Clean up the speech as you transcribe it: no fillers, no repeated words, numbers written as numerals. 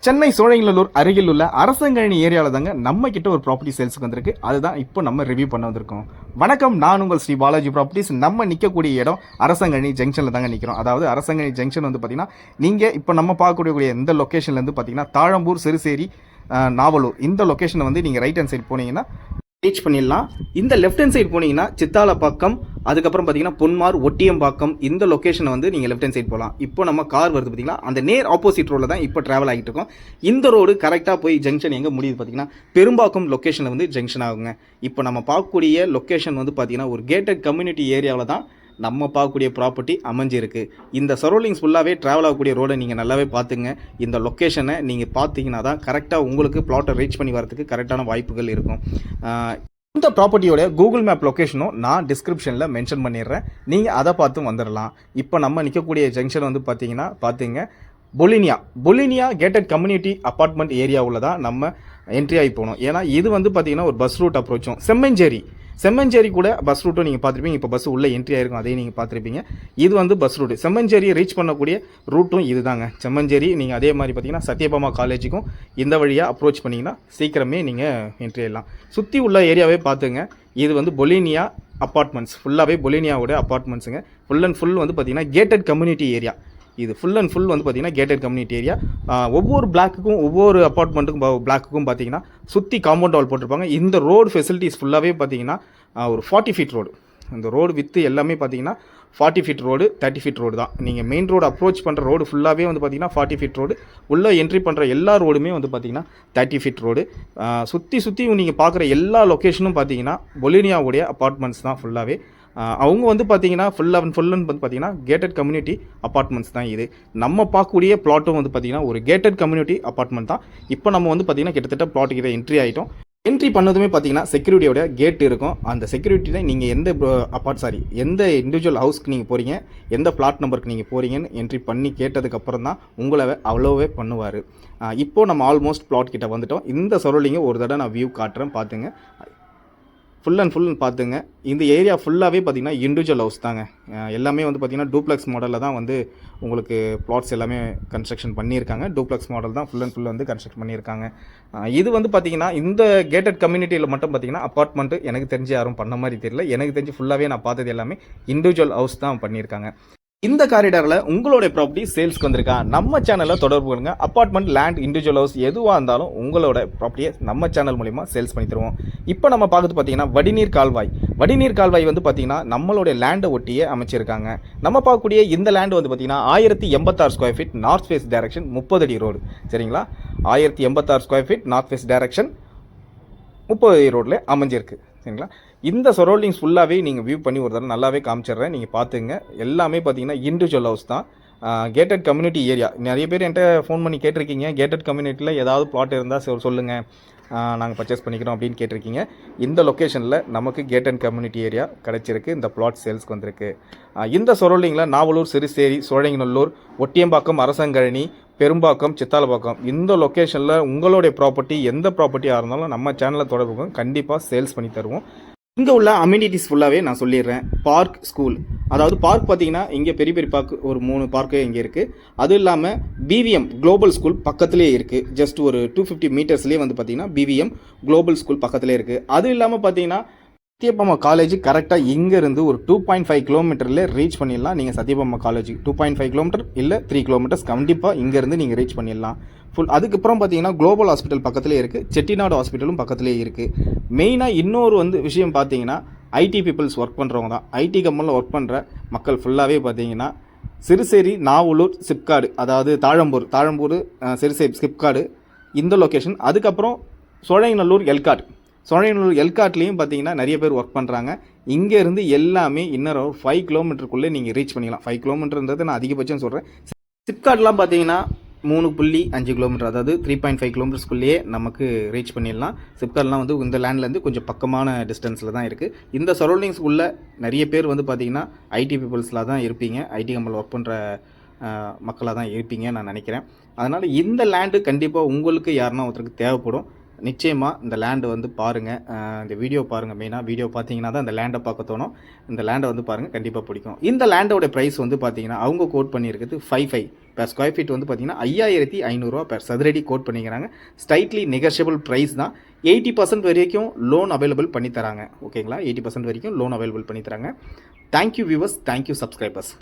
சென்னை சோழிங்கநல்லூர் அருகில் உள்ள அரசங்கழனி ஏரியாவில் தாங்க நம்ம கிட்ட ஒரு ப்ராப்பர்ட்டி சேல்ஸுக்கு வந்திருக்கு. அதுதான் இப்போ நம்ம ரிவ்யூ பண்ண வந்திருக்கோம். வணக்கம், நான் உங்கள் ஸ்ரீ பாலாஜி ப்ராப்பர்ட்டிஸ். நம்ம நிற்கக்கூடிய இடம் அரசங்கழனி ஜங்ஷனில் தாங்க நிற்கிறோம். அதாவது அரசங்கழனி ஜங்ஷன் வந்து பார்த்தீங்கன்னா, நீங்கள் இப்போ நம்ம பார்க்கக்கூடிய இந்த லொக்கேஷன்லேருந்து பார்த்தீங்கன்னா தாழம்பூர், சிறுசேரி, நாவலூர் இந்த லொக்கேஷனை வந்து நீங்கள் ரைட் ஹேண்ட் சைட் போனீங்கன்னா ரீச் பண்ணிடலாம். இந்த லெஃப்ட் ஹேண்ட் சைடு போனீங்கன்னா சித்தாலப்பாக்கம், அதுக்கப்புறம் பார்த்தீங்கன்னா பொன்மார், ஒட்டியம்பாக்கம் இந்த லொக்கேஷனை வந்து நீங்கள் லெஃப்ட் ஹேண்ட் சைடு போகலாம். இப்போ நம்ம கார் வருது பார்த்தீங்களா, அந்த நேர் ஆப்போசிட் ரோடில் தான் இப்போ ட்ராவல் ஆகிட்டு இருக்கோம். இந்த ரோடு கரெக்டாக போய் ஜங்ஷன் எங்கே முடியுது பார்த்தீங்கன்னா பெரும்பாக்கம் லொக்கேஷனில் வந்து ஜங்ஷன் ஆகுங்க. இப்போ நம்ம பார்க்கக்கூடிய லொக்கேஷன் வந்து பார்த்தீங்கன்னா ஒரு கேட்டட் கம்யூனிட்டி ஏரியாவில் தான் நம்ம பார்க்கக்கூடிய ப்ராப்பர்ட்டி அமைஞ்சிருக்கு. இந்த சரௌண்டிங்ஸ் ஃபுல்லாகவே ட்ராவல் ஆகக்கூடிய ரோடை நீங்கள் நல்லாவே பார்த்துங்க. இந்த லொக்கேஷனை நீங்கள் பார்த்தீங்கன்னா தான் கரெக்டாக உங்களுக்கு பிளாட்டை ரீச் பண்ணி வரதுக்கு கரெக்டான வாய்ப்புகள் இருக்கும். இந்த ப்ராப்பர்ட்டியோட கூகுள் மேப் லொக்கேஷனும் நான் டிஸ்கிரிப்ஷனில் மென்ஷன் பண்ணிடுறேன். நீங்கள் அதை பார்த்து வந்துடலாம். இப்போ நம்ம நிற்கக்கூடிய ஜங்ஷன் வந்து பார்த்தீங்கன்னா பொலினியா கேட்டட் கம்யூனிட்டி அப்பார்ட்மெண்ட் ஏரியாவில் தான் நம்ம என்ட்ரி ஆகி போகணும். ஏன்னா இது வந்து பார்த்தீங்கன்னா ஒரு பஸ் ரூட் அப்ரோச்சும் செம்மஞ்சேரி கூட பஸ் ரூட்டும் நீங்கள் பார்த்துருப்பீங்க. இப்போ பஸ் உள்ளே என்ட்ரி ஆயிருக்கும், அதையும் நீங்கள் பார்த்துருப்பீங்க. இது வந்து பஸ் ரூட்டு. செம்மஞ்சேரியை ரீச் பண்ணக்கூடிய ரூட்டும் இது தாங்க. செம்மஞ்சேரி நீங்கள் அதே மாதிரி பார்த்தீங்கன்னா சத்யபாமா காலேஜுக்கும் இந்த வழியாக அப்ரோச் பண்ணிங்கன்னா சீக்கிரமே நீங்கள் என்ட்ரி ஆகிடலாம். சுற்றி உள்ள ஏரியாவே பார்த்துங்க. இது வந்து பொலினியா அப்பார்ட்மெண்ட்ஸ், ஃபுல்லாகவே பொலினியாவோட அப்பார்ட்மெண்ட்ஸுங்க. ஃபுல் அண்ட் ஃபுல் வந்து பார்த்தீங்கன்னா கேட்டட் கம்யூனிட்டி ஏரியா. இது ஃபுல் அண்ட் ஃபுல் வந்து பார்த்தீங்கன்னா கேட்டட் கம்யூனிட்டி ஏரியா. ஒவ்வொரு பிளாக்குக்கும் ஒவ்வொரு அப்பார்ட்மெண்ட்டுக்கும் பிளாக்குக்கும் பார்த்தீங்கன்னா சுற்றி காம்பவுண்ட் வால் போட்டிருப்பாங்க. இந்த ரோடு ஃபெசிலிட்டிஸ் ஃபுல்லாகவே பார்த்தீங்கன்னா ஒரு 40 ஃபீட் ரோடு. இந்த ரோடு வித்து எல்லாமே பார்த்தீங்கன்னா 40 ஃபீட் ரோடு, 30 ஃபீட் ரோடு தான். நீங்கள் மெயின் ரோடு அப்ரோச் பண்ணுற ரோடு ஃபுல்லாகவே வந்து பார்த்தீங்கன்னா 40 ஃபீட் ரோடு. உள்ளே என்ட்ரி பண்ணுற எல்லா ரோடுமே வந்து பார்த்தீங்கன்னா 30 ஃபீட் ரோடு. சுற்றி நீங்கள் பார்க்குற எல்லா லொக்கேஷனும் பார்த்தீங்கன்னா பொலினியாவுடைய அப்பார்ட்மெண்ட்ஸ் தான் ஃபுல்லாகவே. அவங்க வந்து பார்த்தீங்கன்னா ஃபுல் அண்ட் வந்து பார்த்தீங்கன்னா கேட்டட் கம்யூனிட்டி அப்பார்ட்மெண்ட்ஸ் தான். இது நம்ம பார்க்கக்கூடிய பிளாட்டும் வந்து பார்த்தீங்கன்னா ஒரு கேட்டட் கம்யூனிட்டி அப்பார்ட்மெண்ட் தான். இப்போ நம்ம வந்து பார்த்தீங்கன்னா கிட்டத்தட்ட பிளாட்டுக்கிட்ட என்ட்ரி ஆகிட்டோம். என்ட்ரி பண்ணதுமே பார்த்தீங்கன்னா செக்யூரிட்டியோட கேட் இருக்கும். அந்த செக்யூரிட்டியில் நீங்கள் எந்த இண்டிவிஜுவல் ஹவுஸ்க்கு நீங்கள் போகிறீங்க, எந்த பிளாட் நம்பருக்கு நீங்கள் போகிறீங்கன்னு என்ட்ரி பண்ணி கேட்டதுக்கப்புறம் தான் உங்களை அவ்வளோவே பண்ணுவார். இப்போது நம்ம ஆல்மோஸ்ட் பிளாட் கிட்ட வந்துட்டோம். இந்த சரௌண்டிங்கை ஒரு தடவை நான் வியூ காட்டுறேன், பார்த்துங்க. ஃபுல் அண்ட் பார்த்துங்க. இந்த ஏரியா ஃபுல்லாகவே பார்த்தீங்கன்னா இண்டிவிஜுவல் ஹவுஸ் தாங்க. எல்லாமே வந்து பார்த்தீங்கன்னா டூப்ளெக்ஸ் மாடலில் தான் வந்து உங்களுக்கு பிளாட்ஸ் எல்லாமே கன்ஸ்ட்ரக்ஷன் பண்ணியிருக்காங்க. டூப்ளெக்ஸ் மாடல் தான் ஃபுல் அண்ட் ஃபுல் வந்து கன்ஸ்ட்ரக்ட் பண்ணியிருக்காங்க. இது வந்து பார்த்தீங்கன்னா இந்த கேட்டட் கம்யூனிட்டியில் மட்டும் பார்த்தீங்கன்னா அப்பார்ட்மெண்ட்டு எனக்கு தெரிஞ்சு யாரும் பண்ண மாதிரி தெரியல. எனக்கு தெரிஞ்சு ஃபுல்லாகவே நான் பார்த்தது எல்லாமே இண்டிவிஜுவல் ஹவுஸ் தான் பண்ணியிருக்காங்க. இந்த காரிடாரில் உங்களுடைய ப்ராப்பர்ட்டி சேல்ஸ்க்கு வந்திருக்கா, நம்ம சேனலில் தொடர்பு பண்ணுங்க. அப்பார்ட்மெண்ட், லேண்ட், இண்டிவிஜுவல் ஹவுஸ் எதுவாக இருந்தாலும் உங்களோட ப்ராப்பர்ட்டியை நம்ம சேனல் மூலிமா சேல்ஸ் பண்ணி தருவோம். இப்போ நம்ம பார்க்குறது பார்த்தீங்கன்னா வடிநீர் கால்வாய் வந்து பார்த்தீங்கன்னா நம்மளுடைய லேண்டை ஒட்டியே அமைச்சிருக்காங்க. நம்ம பார்க்கக்கூடிய இந்த லேண்டு வந்து பார்த்தீங்கன்னா 1086 square feet, north face direction, 30 அடி ரோடு. சரிங்களா, 1086 square feet, north face direction, 30 அடி ரோடில் அமைஞ்சிருக்கு. சரிங்களா, இந்த சரௌண்டிங்ஸ் ஃபுல்லாகவே நீங்கள் வியூ பண்ணி ஒரு தடவை நல்லாவே காமிச்சிடுறேன், நீங்கள் பார்த்துங்க. எல்லாமே பார்த்தீங்கன்னா இண்டிவிஜுவல் ஹவுஸ் தான். Gated community area. நிறைய பேர் என்கிட்ட ஃபோன் பண்ணி கேட்டிருக்கீங்க, கேட்டட் கம்யூனிட்டியில் ஏதாவது பிளாட் இருந்தால் சொல்லுங்கள், நாங்கள் பர்ச்சேஸ் பண்ணிக்கிறோம் அப்படின்னு கேட்டிருக்கீங்க. இந்த லொக்கேஷனில் நமக்கு கேட்டட் கம்யூனிட்டி ஏரியா கிடச்சிருக்கு. இந்த பிளாட் சேல்ஸ்க்கு வந்திருக்கு. இந்த சரௌண்டிங்கில் நாவலூர், சிறுசேரி, சோழிங்கநல்லூர், ஒட்டியம்பாக்கம், அரசங்கழனி, பெரும்பாக்கம், சித்தாலப்பாக்கம் இந்த லொக்கேஷனில் உங்களுடைய ப்ராப்பர்ட்டி எந்த ப்ராப்பர்ட்டியாக இருந்தாலும் நம்ம சேனலில் தொடர்பு கண்டிப்பாக சேல்ஸ் பண்ணி தருவோம். இங்கே உள்ள அம்யூனிட்டிஸ் ஃபுல்லாகவே நான் சொல்லிடுறேன். பார்க், ஸ்கூல், அதாவது பார்க் பார்த்தீங்கன்னா இங்கே பெரிய பார்க் ஒரு 3 பார்க்கு இங்கே இருக்குது. அதுவும் இல்லாமல் பிவிஎம் குளோபல் ஸ்கூல் பக்கத்துலேயே இருக்குது. ஜஸ்ட் ஒரு 250 மீட்டர்ஸ்லேயே வந்து பார்த்தீங்கன்னா பிவிஎம் குளோபல் ஸ்கூல் பக்கத்துலேயே இருக்குது. அதுவும் இல்லாமல் பார்த்தீங்கன்னா சத்யபாமா காலேஜ் கரெக்டாக இங்கேருந்து ஒரு 2.5 கிலோமீட்டரில் ரீச் பண்ணிடலாம். நீங்கள் சத்யபாமா காலேஜ் 2.5 கிலோமீட்டர் இல்லை 3 கிலோமீட்டர்ஸ் கண்டிப்பாக இங்கேருந்து நீங்கள் ரீச் பண்ணிடலாம். அதுக்கப்புறம் பார்த்தீங்கன்னா குளோபல் ஹாஸ்பிட்டல் பக்கத்துலேயே இருக்குது, செட்டிநாடு ஹாஸ்பிட்டலும் பக்கத்துலேயே இருக்குது. மெயினாக இன்னொரு விஷயம் பார்த்தீங்கன்னா ஐடி பீப்புள்ஸ் ஒர்க் பண்ணுறவங்க தான். ஐடி கம்பெனியில் ஒர்க் பண்ணுற மக்கள் ஃபுல்லாகவே பார்த்தீங்கன்னா சிறுசேரி, நாவலூர், சிப்காடு, அதாவது தாழம்பூர், சிறுசேரி, சிப்காடு இந்த லொக்கேஷன். அதுக்கப்புறம் சோழிங்கநல்லூர், எல்காட்லேயும் பார்த்தீங்கன்னா நிறைய பேர் ஒர்க் பண்ணுறாங்க. இங்கேருந்து எல்லாமே இன்னொரு 5 கிலோமீட்டருக்குள்ளே நீங்கள் ரீச் பண்ணிடலாம். 5 கிலோமீட்டர்ன்றது நான் அதிகபட்சம் சொல்கிறேன். சிப்காட்லாம் பார்த்தீங்கன்னா 3.5 கிலோமீட்டர், அதாவது 3.5 கிலோமீட்டர்ஸ்குள்ளேயே நமக்கு ரீச் பண்ணிடலாம். சிப்காட்லாம் வந்து இந்த லேண்ட்லேருந்து கொஞ்சம் பக்கமான டிஸ்டன்ஸில் தான் இருக்குது. இந்த சரௌண்டிங்ஸ்க்குள்ளே நிறைய பேர் வந்து பார்த்திங்கன்னா ஐடி பீப்புள்ஸில் தான் இருப்பீங்க, ஐடி கம்பெனியில் ஒர்க் பண்ணுற மக்களாக தான் இருப்பீங்க நான் நினைக்கிறேன். அதனால் இந்த லேண்டு கண்டிப்பாக உங்களுக்கு யாருன்னா ஒருத்தருக்கு தேவைப்படும். நிச்சயமாக இந்த லேண்டை வந்து பாருங்கள், இந்த வீடியோ பாருங்கள். மெயினாக வீடியோ பார்த்தீங்கன்னா தான் இந்த லேண்டை பார்க்க தோணும். இந்த லேண்டை வந்து பாருங்கள், கண்டிப்பாக பிடிக்கும். இந்த லேண்டோட ப்ரைஸ் வந்து பார்த்தீங்கன்னா அவங்க கோட் பண்ணியிருக்கிறது 5.5 per ஸ்கொயர் ஃபீட் வந்து பார்த்தீங்கன்னா 5500 ரூபா per சதுரடி கோட் பண்ணிக்கிறாங்க. ஸ்லைட்லி நெகோஷியபிள் ப்ரைஸ் தான். 80% வரைக்கும் லோன் அவைலபிள் பண்ணி தராங்க. ஓகேங்களா, 80% வரைக்கும் லோன் அவைலபிள் பண்ணி தராங்க. Thank you viewers, thank you subscribers.